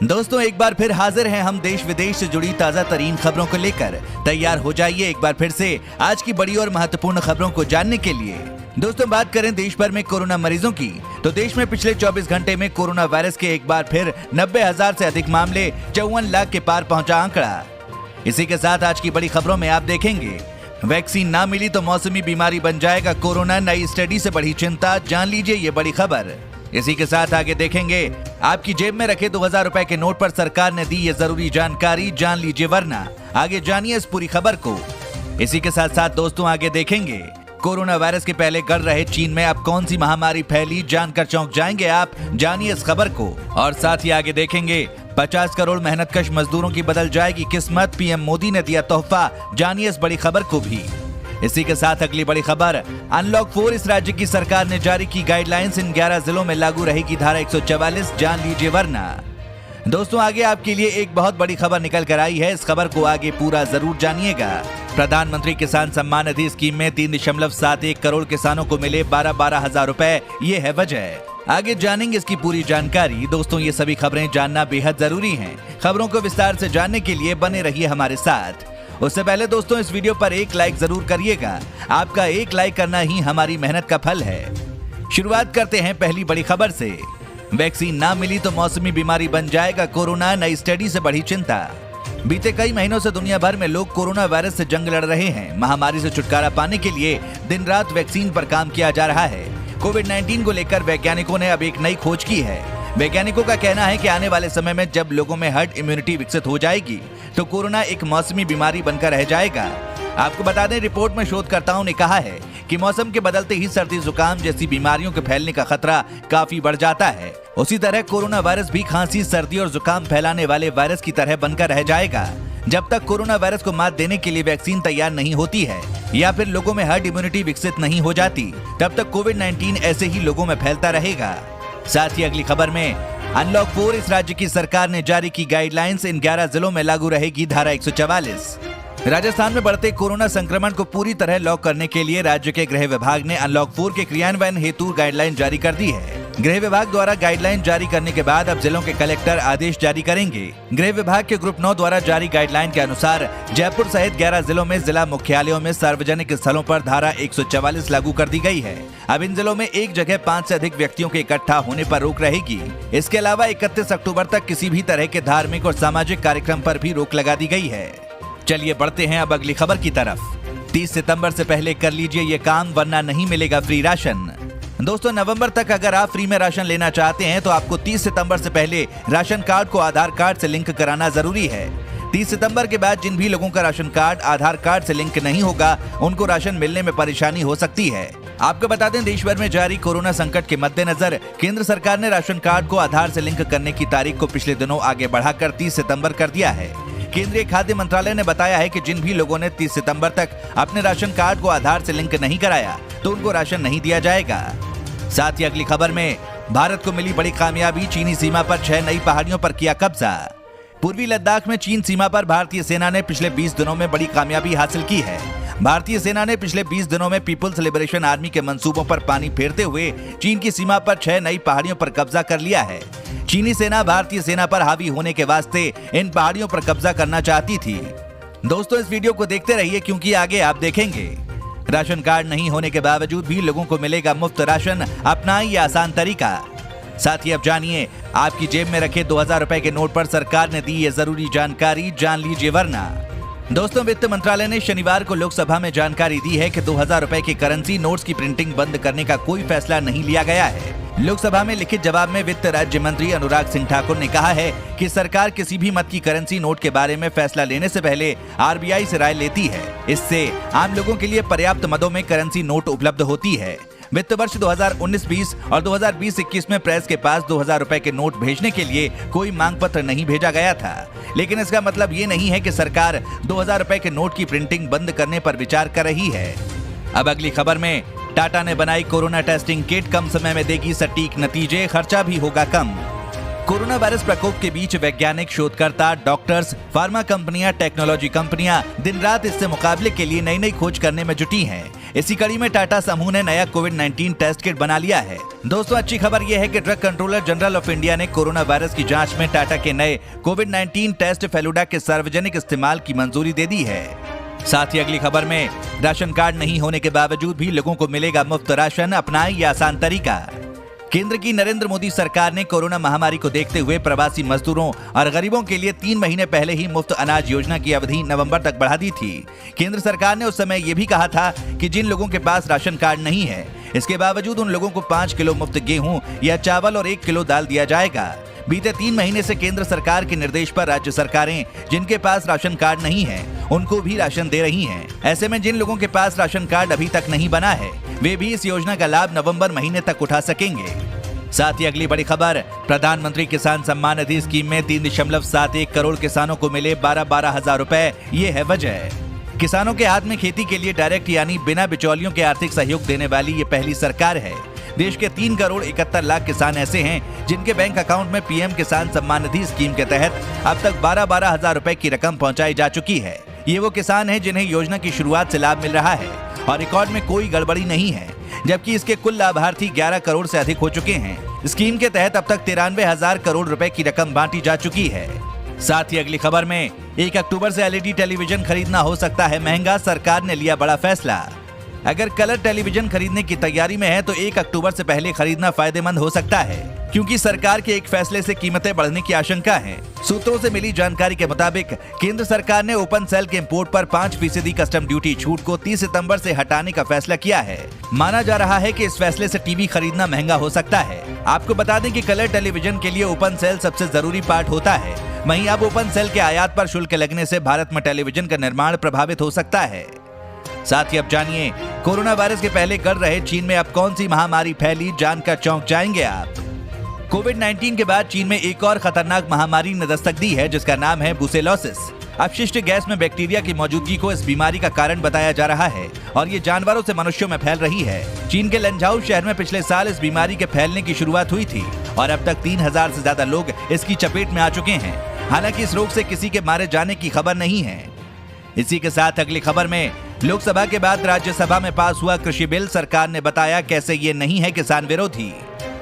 दोस्तों एक बार फिर हाजिर हैं हम देश विदेश से जुड़ी ताजा तरीन खबरों को लेकर। तैयार हो जाइए एक बार फिर से आज की बड़ी और महत्वपूर्ण खबरों को जानने के लिए। दोस्तों बात करें देश भर में कोरोना मरीजों की, तो देश में पिछले 24 घंटे में कोरोना वायरस के एक बार फिर 90,000 से अधिक मामले 54 लाख के पार पहुंचा आंकड़ा। इसी के साथ आज की बड़ी खबरों में आप देखेंगे, वैक्सीन ना मिली तो मौसमी बीमारी बन जाएगा कोरोना, नई स्टडी से बढ़ी चिंता, जान लीजिए ये बड़ी खबर। इसी के साथ आगे देखेंगे, आपकी जेब में रखे 2000 रुपए के नोट पर सरकार ने दी ये जरूरी जानकारी, जान लीजिए वरना। आगे जानिए इस पूरी खबर को। इसी के साथ साथ दोस्तों आगे देखेंगे, कोरोना वायरस के पहले गढ़ रहे चीन में अब कौन सी महामारी फैली, जानकर चौंक जाएंगे आप, जानिए इस खबर को। और साथ ही आगे देखेंगे, 50 करोड़ मेहनतकश मजदूरों की बदल जाएगी किस्मत, पीएम मोदी ने दिया तोहफा, जानिए इस बड़ी खबर को भी। इसी के साथ अगली बड़ी खबर, अनलॉक 4 इस राज्य की सरकार ने जारी की गाइडलाइंस, इन 11 जिलों में लागू रहेगी धारा 144, जान लीजिए वरना। दोस्तों आगे आपके लिए एक बहुत बड़ी खबर निकल कर आई है, इस खबर को आगे पूरा जरूर जानिएगा। प्रधानमंत्री किसान सम्मान निधि स्कीम में 3.71 करोड़ किसानों को मिले 12 हजार रुपए, ये है वजह। आगे जानेंगे इसकी पूरी जानकारी। दोस्तों ये सभी खबरें जानना बेहद जरूरी हैं। खबरों को विस्तार से जानने के लिए बने रहिए हमारे साथ। उससे पहले दोस्तों इस वीडियो पर एक लाइक जरूर करिएगा, आपका एक लाइक करना ही हमारी मेहनत का फल है। शुरुआत करते हैं पहली बड़ी खबर से। वैक्सीन ना मिली तो मौसमी बीमारी बन जाएगा कोरोना, नई स्टडी से बढ़ी चिंता। बीते कई महीनों से दुनिया भर में लोग कोरोना वायरस से जंग लड़ रहे हैं। महामारी से छुटकारा पाने के लिए दिन रात वैक्सीन पर काम किया जा रहा है। कोविड-19 को लेकर वैज्ञानिकों ने अब एक नई खोज की है। वैज्ञानिकों का कहना है कि आने वाले समय में जब लोगों में हर्ड इम्यूनिटी विकसित हो जाएगी तो कोरोना एक मौसमी बीमारी बनकर रह जाएगा। आपको बता दें, रिपोर्ट में शोधकर्ताओं ने कहा है कि मौसम के बदलते ही सर्दी जुकाम जैसी बीमारियों के फैलने का खतरा काफी बढ़ जाता है। उसी तरह कोरोना वायरस भी खांसी, सर्दी और जुकाम फैलाने वाले वायरस की तरह बनकर रह जाएगा। जब तक कोरोना वायरस को मात देने के लिए वैक्सीन तैयार नहीं होती है या फिर लोगों में हर्ड इम्यूनिटी विकसित नहीं हो जाती, तब तक कोविड-19 ऐसे ही लोगों में फैलता रहेगा। साथ ही अगली खबर में, अनलॉक 4 इस राज्य की सरकार ने जारी की गाइडलाइंस, इन 11 जिलों में लागू रहेगी धारा 144। राजस्थान में बढ़ते कोरोना संक्रमण को पूरी तरह लॉक करने के लिए राज्य के गृह विभाग ने अनलॉक 4 के क्रियान्वयन हेतु गाइडलाइन जारी कर दी है। गृह विभाग द्वारा गाइडलाइन जारी करने के बाद अब जिलों के कलेक्टर आदेश जारी करेंगे। गृह विभाग के ग्रुप 9 द्वारा जारी गाइडलाइन के अनुसार जयपुर सहित 11 जिलों में जिला मुख्यालयों में सार्वजनिक स्थलों पर धारा 144 लागू कर दी गई है। अब इन जिलों में एक जगह 5 से अधिक व्यक्तियों के इकट्ठा होने पर रोक रहेगी। इसके अलावा 31 अक्टूबर तक किसी भी तरह के धार्मिक और सामाजिक कार्यक्रम पर भी रोक लगा दी गई है। चलिए बढ़ते हैं अब अगली खबर की तरफ। 30 सितंबर से पहले कर लीजिए ये काम, वरना नहीं मिलेगा फ्री राशन। दोस्तों नवंबर तक अगर आप फ्री में राशन लेना चाहते हैं तो आपको 30 सितंबर से पहले राशन कार्ड को आधार कार्ड से लिंक कराना जरूरी है। 30 सितंबर के बाद जिन भी लोगों का राशन कार्ड आधार कार्ड से लिंक नहीं होगा, उनको राशन मिलने में परेशानी हो सकती है। आपको बता दें, देश भर में जारी कोरोना संकट के मद्देनजर केंद्र सरकार ने राशन कार्ड को आधार से लिंक करने की तारीख को पिछले दिनों आगे बढ़ाकर 30 सितंबर कर दिया है। केंद्रीय खाद्य मंत्रालय ने बताया है कि जिन भी लोगों ने 30 सितंबर तक अपने राशन कार्ड को आधार से लिंक नहीं कराया तो उनको राशन नहीं दिया जाएगा। साथ ही अगली खबर में, भारत को मिली बड़ी कामयाबी, चीनी सीमा पर 6 नई पहाड़ियों पर किया कब्जा। पूर्वी लद्दाख में चीन सीमा पर भारतीय सेना ने पिछले 20 दिनों में बड़ी कामयाबी हासिल की है। भारतीय सेना ने पिछले 20 दिनों में पीपुल्स लिबरेशन आर्मी के मंसूबों पर पानी फेरते हुए चीन की सीमा पर 6 नई पहाड़ियों पर कब्जा कर लिया है। चीनी सेना भारतीय सेना पर हावी होने के वास्ते इन पहाड़ियों पर कब्जा करना चाहती थी। दोस्तों इस वीडियो को देखते रहिए क्योंकि आगे आप देखेंगे, राशन कार्ड नहीं होने के बावजूद भी लोगों को मिलेगा मुफ्त राशन, अपनाएं ये आसान तरीका। साथ ही अब जानिए, आपकी जेब में रखे 2000 रुपए के नोट पर सरकार ने दी ये जरूरी जानकारी, जान लीजिए वरना। दोस्तों वित्त मंत्रालय ने शनिवार को लोकसभा में जानकारी दी है कि 2000 रुपए की करेंसी नोट्स की प्रिंटिंग बंद करने का कोई फैसला नहीं लिया गया है। लोकसभा में लिखित जवाब में वित्त राज्य मंत्री अनुराग सिंह ठाकुर ने कहा है कि सरकार किसी भी मत की करेंसी नोट के बारे में फैसला लेने से पहले आरबीआई से राय लेती है। इससे आम लोगों के लिए पर्याप्त मदों में करेंसी नोट उपलब्ध होती है। वित्त वर्ष 2019-20 और 2020-21 में प्रेस के पास 2000 रुपए के नोट भेजने के लिए कोई मांग पत्र नहीं भेजा गया था, लेकिन इसका मतलब ये नहीं है कि सरकार 2000 रुपए के नोट की प्रिंटिंग बंद करने पर विचार कर रही है। अब अगली खबर में, टाटा ने बनाई कोरोना टेस्टिंग किट, कम समय में देगी सटीक नतीजे, खर्चा भी होगा कम। कोरोना वायरस प्रकोप के बीच वैज्ञानिक, शोधकर्ता, डॉक्टर्स, फार्मा कंपनियां, टेक्नोलॉजी कंपनियां दिन रात इससे मुकाबले के लिए नई नई खोज करने में जुटी हैं। इसी कड़ी में टाटा समूह ने नया कोविड-19 टेस्ट किट बना लिया है। दोस्तों, अच्छी खबर यह है कि drug controller general of India ने कोरोना वायरस की जांच में टाटा के नए कोविड-19 टेस्ट फेलुडा के सार्वजनिक इस्तेमाल की मंजूरी दे दी है। साथ ही अगली खबर में राशन कार्ड नहीं होने के बावजूद भी लोगों को मिलेगा मुफ्त राशन, अपनाएं ये आसान तरीका। केंद्र की नरेंद्र मोदी सरकार ने कोरोना महामारी को देखते हुए प्रवासी मजदूरों और गरीबों के लिए 3 महीने पहले ही मुफ्त अनाज योजना की अवधि नवंबर तक बढ़ा दी थी। केंद्र सरकार ने उस समय ये भी कहा था कि जिन लोगों के पास राशन कार्ड नहीं है, इसके बावजूद उन लोगों को 5 किलो मुफ्त गेहूं या चावल और 1 किलो दाल दिया जाएगा। बीते 3 महीने से केंद्र सरकार के निर्देश पर राज्य सरकारें जिनके पास राशन कार्ड नहीं है उनको भी राशन दे रही हैं। ऐसे में जिन लोगों के पास राशन कार्ड अभी तक नहीं बना है वे भी इस योजना का लाभ नवंबर महीने तक उठा सकेंगे। साथ ही अगली बड़ी खबर, प्रधानमंत्री किसान सम्मान निधि स्कीम में 3.71 करोड़ किसानों को मिले 12-12 हजार रुपए। ये है वजह। किसानों के हाथ में खेती के लिए डायरेक्ट यानी बिना बिचौलियों के आर्थिक सहयोग देने वाली ये पहली सरकार है। देश के 3 करोड़ 71 लाख किसान ऐसे हैं जिनके बैंक अकाउंट में पीएम किसान सम्मान निधि स्कीम के तहत अब तक 12-12 हजार रुपए की रकम पहुंचाई जा चुकी है। ये वो किसान हैं जिन्हें योजना की शुरुआत से लाभ मिल रहा है और रिकॉर्ड में कोई गड़बड़ी नहीं है, जबकि इसके कुल लाभार्थी 11 करोड़ से अधिक हो चुके हैं। स्कीम के तहत अब तक 93 हजार करोड़ रुपए की रकम बांटी जा चुकी है। साथ ही अगली खबर में 1 अक्टूबर से एलईडी टेलीविजन खरीदना हो सकता है महंगा, सरकार ने लिया बड़ा फैसला। अगर कलर टेलीविजन खरीदने की तैयारी में है तो 1 अक्टूबर से पहले खरीदना फायदेमंद हो सकता है, क्योंकि सरकार के एक फैसले से कीमतें बढ़ने की आशंका है। सूत्रों से मिली जानकारी के मुताबिक केंद्र सरकार ने ओपन सेल के इंपोर्ट पर 5% कस्टम ड्यूटी छूट को 30 सितंबर से हटाने का फैसला किया है। माना जा रहा है कि इस फैसले से टीवी खरीदना महंगा हो सकता है। आपको बता दें कि कलर टेलीविजन के लिए ओपन सेल सबसे जरूरी पार्ट होता है। वहीं अब ओपन सेल के आयात पर शुल्क लगने से भारत में टेलीविजन का निर्माण प्रभावित हो सकता है। साथ ही अब जानिए कोरोना वायरस के पहले गढ़ रहे चीन में अब कौन सी महामारी फैली, जानकर चौंक जाएंगे आप। कोविड-19 के बाद चीन में एक और खतरनाक महामारी ने दस्तक दी है जिसका नाम है ब्रुसेलोसिस। अपशिष्ट गैस में बैक्टीरिया की मौजूदगी को इस बीमारी का कारण बताया जा रहा है और ये जानवरों से मनुष्यों में फैल रही है। चीन के लंझाऊ शहर में पिछले साल इस बीमारी के फैलने की शुरुआत हुई थी और अब तक 3000 से ज्यादा लोग इसकी चपेट में आ चुके हैं। हालांकि इस रोग से किसी के मारे जाने की खबर नहीं है। इसी के साथ अगली खबर में लोकसभा के बाद राज्यसभा में पास हुआ कृषि बिल, सरकार ने बताया कैसे ये नहीं है किसान विरोधी।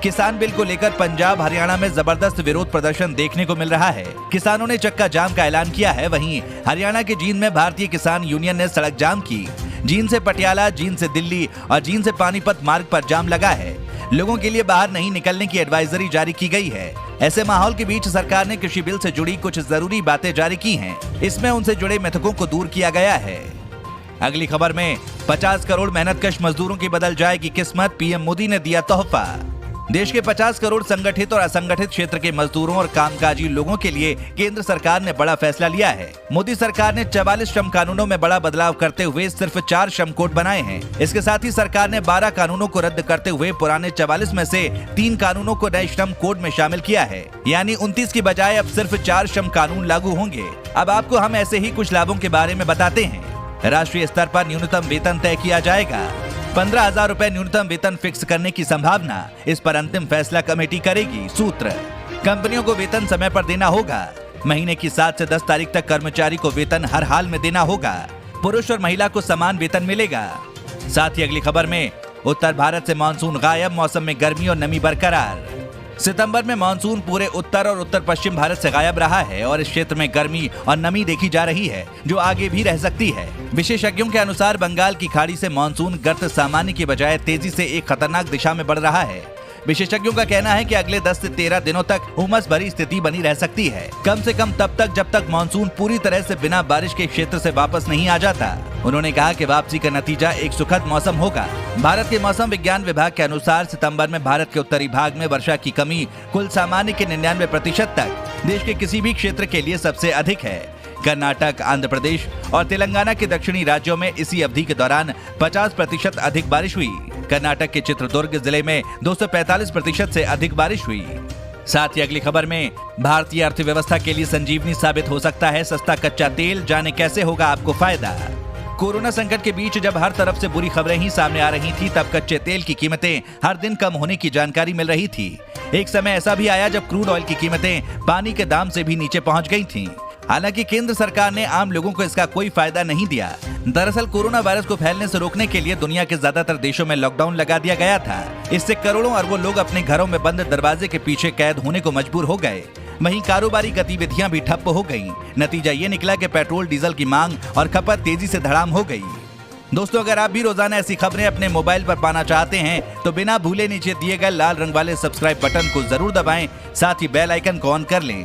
किसान बिल को लेकर पंजाब हरियाणा में जबरदस्त विरोध प्रदर्शन देखने को मिल रहा है। किसानों ने चक्का जाम का ऐलान किया है। वहीं हरियाणा के जींद में भारतीय किसान यूनियन ने सड़क जाम की। जींद से पटियाला, जींद से दिल्ली और जींद से पानीपत मार्ग पर जाम लगा है। लोगों के लिए बाहर नहीं निकलने की एडवाइजरी जारी की गई है। ऐसे माहौल के बीच सरकार ने कृषि बिल से जुड़ी कुछ जरूरी बातें जारी की हैं। इसमें उनसे जुड़े मिथकों को दूर किया गया है। अगली खबर में 50 करोड़ मेहनतकश मजदूरों की बदल जाएगी किस्मत, पीएम मोदी ने दिया तोहफा। देश के 50 करोड़ संगठित और असंगठित क्षेत्र के मजदूरों और कामकाजी लोगों के लिए केंद्र सरकार ने बड़ा फैसला लिया है। मोदी सरकार ने 44 श्रम कानूनों में बड़ा बदलाव करते हुए सिर्फ 4 श्रम कोड बनाए हैं। इसके साथ ही सरकार ने 12 कानूनों को रद्द करते हुए पुराने 44 में से 3 कानूनों को नए श्रम कोड में शामिल किया है। यानी 29 की बजाय अब सिर्फ 4 श्रम कानून लागू होंगे। अब आपको हम ऐसे ही कुछ लाभों के बारे में बताते हैं। राष्ट्रीय स्तर पर न्यूनतम वेतन तय किया जाएगा। 15,000 रुपए न्यूनतम वेतन फिक्स करने की संभावना, इस पर अंतिम फैसला कमेटी करेगी। सूत्र, कंपनियों को वेतन समय पर देना होगा। महीने की 7 से 10 तारीख तक कर्मचारी को वेतन हर हाल में देना होगा। पुरुष और महिला को समान वेतन मिलेगा। साथ ही अगली खबर में उत्तर भारत से मानसून गायब, मौसम में गर्मी और नमी बरकरार। सितंबर में मानसून पूरे उत्तर और उत्तर पश्चिम भारत से गायब रहा है और इस क्षेत्र में गर्मी और नमी देखी जा रही है जो आगे भी रह सकती है। विशेषज्ञों के अनुसार बंगाल की खाड़ी से मानसून गर्त सामान्य की बजाय तेजी से एक खतरनाक दिशा में बढ़ रहा है। विशेषज्ञों का कहना है कि अगले 10 से 13 दिनों तक उमस भरी स्थिति बनी रह सकती है, कम से कम तब तक जब तक मानसून पूरी तरह से बिना बारिश के क्षेत्र से वापस नहीं आ जाता। उन्होंने कहा कि वापसी का नतीजा एक सुखद मौसम होगा। भारत के मौसम विज्ञान विभाग के अनुसार सितंबर में भारत के उत्तरी भाग में वर्षा की कमी कुल सामान्य के 99% तक देश के किसी भी क्षेत्र के लिए सबसे अधिक है। कर्नाटक, आंध्र प्रदेश और तेलंगाना के दक्षिणी राज्यों में इसी अवधि के दौरान 50% अधिक बारिश हुई। कर्नाटक के चित्रदुर्ग जिले में 245% से अधिक बारिश हुई। साथ ही अगली खबर में भारतीय अर्थव्यवस्था के लिए संजीवनी साबित हो सकता है सस्ता कच्चा तेल, जाने कैसे होगा आपको फायदा। कोरोना संकट के बीच जब हर तरफ से बुरी खबरें ही सामने आ रही थी, तब कच्चे तेल की कीमतें हर दिन कम होने की जानकारी मिल रही थी। एक समय ऐसा भी आया जब क्रूड ऑयल की कीमतें पानी के दाम से भी नीचे पहुंच गई थीं। हालांकि केंद्र सरकार ने आम लोगों को इसका कोई फायदा नहीं दिया। दरअसल कोरोना वायरस को फैलने से रोकने के लिए दुनिया के ज्यादातर देशों में लॉकडाउन लगा दिया गया था। इससे करोड़ों अरबों लोग अपने घरों में बंद दरवाजे के पीछे कैद होने को मजबूर हो गए। वहीं कारोबारी गतिविधियां भी ठप्प हो गईं। नतीजा ये निकला कि पेट्रोल डीजल की मांग और खपत तेजी से धड़ाम हो गई। दोस्तों, अगर आप भी रोजाना ऐसी खबरें अपने मोबाइल पर पाना चाहते हैं तो बिना भूले नीचे दिए गए लाल रंग वाले सब्सक्राइब बटन को जरूर दबाएं, साथ ही बेल आइकन को ऑन कर लें।